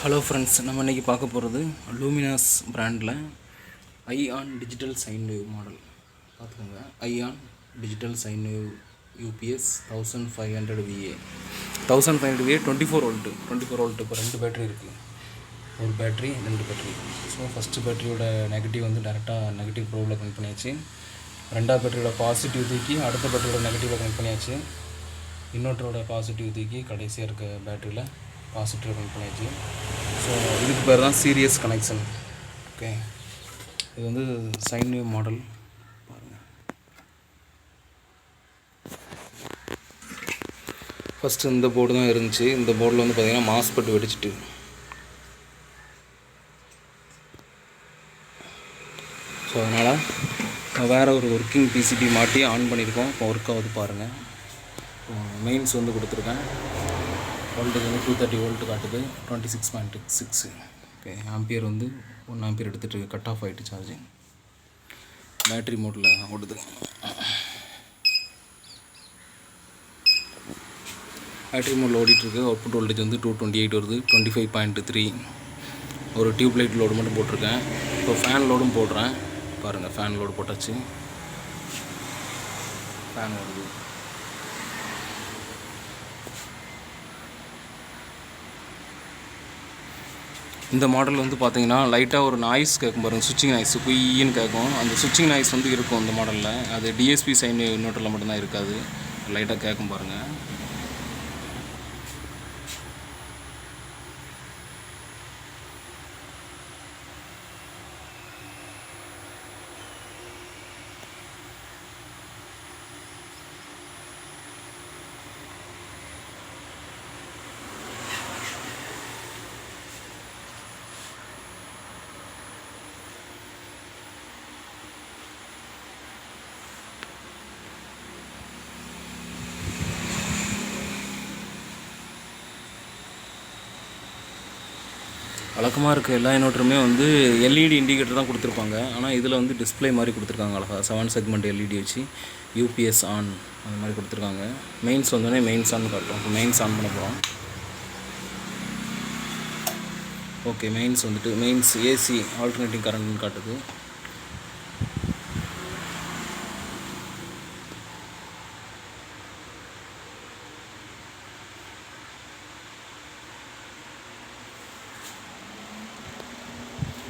Hello friends, நம்ம இன்றைக்கி பார்க்க போகிறது லூமினாஸ் பிராண்டில் ஐஆன் டிஜிட்டல் சைன்வேவ் மாடல். பார்த்துக்கோங்க, ஐஆன் digital sine wave UPS 1500 VA 1500 VA 24 volt. இப்போ 2 பேட்டரி இருக்குது, ஒரு பேட்டரி 2 பேட்டரி. ஸோ ஃபஸ்ட்டு பேட்டரியோட நெகட்டிவ் வந்து டேரெக்டாக நெகட்டிவ் ப்ரோவில் கனெக்ட் பண்ணியாச்சு. ரெண்டாவது பேட்டரியோட பாசிட்டிவ் தூக்கி அடுத்த பேட்டரியோட நெகட்டிவில் கனெக்ட் பண்ணியாச்சு. இன்வெர்ட்டரோட பாசிட்டிவ் தூக்கி கடைசியாக இருக்க பேட்டரியில் பாசிட்டிவ் கனெக்ட் பண்ணியாச்சு. ஸோ இதுக்கு பேர் தான் சீரியஸ் கனெக்ஷன். ஓகே, இது வந்து சைன்வேவ் மாடல். பாருங்கள், ஃபஸ்ட்டு இந்த போர்டு தான் இருந்துச்சு. இந்த போர்டில் வந்து பார்த்திங்கன்னா மாஸ்பெட் வெடிச்சிட்டு, ஸோ அதனால் வேறு ஒரு ஒர்க்கிங் பிசிபி மாட்டி ஆன் பண்ணியிருக்கோம். இப்போ ஒர்க் ஆகுது பாருங்கள். மெயின்ஸ் வந்து கொடுத்துருக்கேன். வோல்டேஜ் வந்து 230 வோல்ட்டு காட்டுது, 26.6. ஓகே, ஆம்பியர் வந்து 1 ஆம்பியர் எடுத்துகிட்டு கட் ஆஃப் ஆகிட்டு சார்ஜிங். பேட்ரி மோட்டில் ஓடுது. பேட்ரி மோட்டில் ஓடிட்டுருக்கு. அவுட்புட் வோல்டேஜ் வந்து 228 வருது, 25.3. ஒரு டியூப் லைட் லோடு மட்டும் போட்டிருக்கேன். இப்போ ஃபேன் லோடும் போடுறேன். பாருங்கள், ஃபேன் லோடு போட்டாச்சு. ஃபேன் ஓடுது. இந்த மாடல் வந்து பார்த்திங்கன்னா லைட்டாக ஒரு நாய்ஸ் கேட்கும் பாருங்கள், சுவிட்சிங் நாய்ஸ் குயின்னு கேட்கும். அந்த சுவிட்சிங் நாய்ஸ் வந்து இருக்கும் இந்த மாடலில். அது டிஎஸ்பி சைன் இன்வெர்ட்டரில் மட்டும்தான் இருக்காது, லைட்டாக கேட்கும் பாருங்கள். வழக்கமாக இருக்க எல்லா இன்வெர்ட்டருமே வந்து எல்இடி இண்டிகேட்டர் தான் கொடுத்துருப்பாங்க. ஆனால் இதில் வந்து டிஸ்பிளே மாதிரி கொடுத்துருக்காங்க. அழகாக 7 செக்மெண்ட் எல்இடி வச்சு யூபிஎஸ் ஆன் அந்த மாதிரி கொடுத்துருக்காங்க. மெயின்ஸ் வந்தோடனே மெயின்ஸ் ஆன் காட்டும். இப்போ மெயின்ஸ் ஆன் பண்ண போகிறோம். ஓகே, மெயின்ஸ் வந்துட்டு மெயின்ஸ் ஏசி ஆல்டர்னேட்டிங் கரண்ட்னு காட்டுது.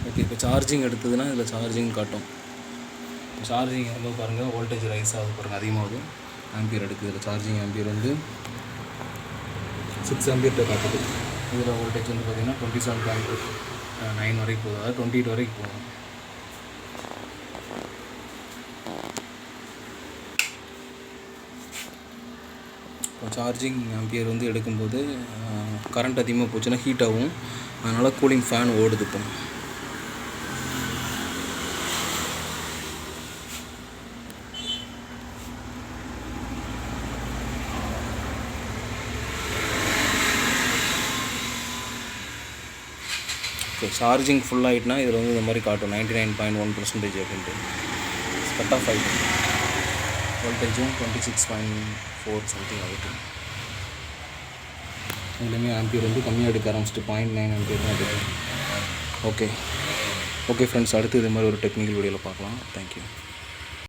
ஓகே, இப்போ சார்ஜிங் எடுத்ததுன்னா இதில் சார்ஜிங் காட்டும். இப்போ சார்ஜிங் இறங்கும்போது பாருங்கள், வோல்டேஜ் ரைஸ் ஆகுது பாருங்கள், அதிகமாகுது. ஆம்பியர் எடுக்குது. இதில் சார்ஜிங் ஆம்பியர் வந்து 6 ஆம்பியர்கிட்ட காட்டுது. இதில் வோல்டேஜ் வந்து பார்த்திங்கன்னா 27.9 வரைக்கும் போகுது, அதாவது 28 வரைக்கும் போகும். இப்போ சார்ஜிங் ஆம்பியர் வந்து எடுக்கும்போது கரண்ட் அதிகமாக போச்சுன்னா ஹீட் ஆகும். அதனால் கூலிங் ஃபேன் ஓடுது. இப்போ சார்ஜிங் ஃபுல் ஆகிட்டுனா இதில் வந்து இந்த மாதிரி காட்டும் 99.1% அப்படின்ட்டு. கட் ஆஃப் ஆகிட்டு வோல்டேஜும் 26.4 சம்திங் ஆகிட்டு. இதுலேயுமே ஆம்பியர் வந்து கம்மியாக எடுக்க ஆரம்பிச்சிட்டு 0.9 ஆம்பியர் தான் எடுக்கும். ஓகே ஃப்ரெண்ட்ஸ், அடுத்து இது மாதிரி ஒரு டெக்னிக்கல் வீடியோவில் பார்க்கலாம். தேங்க்யூ.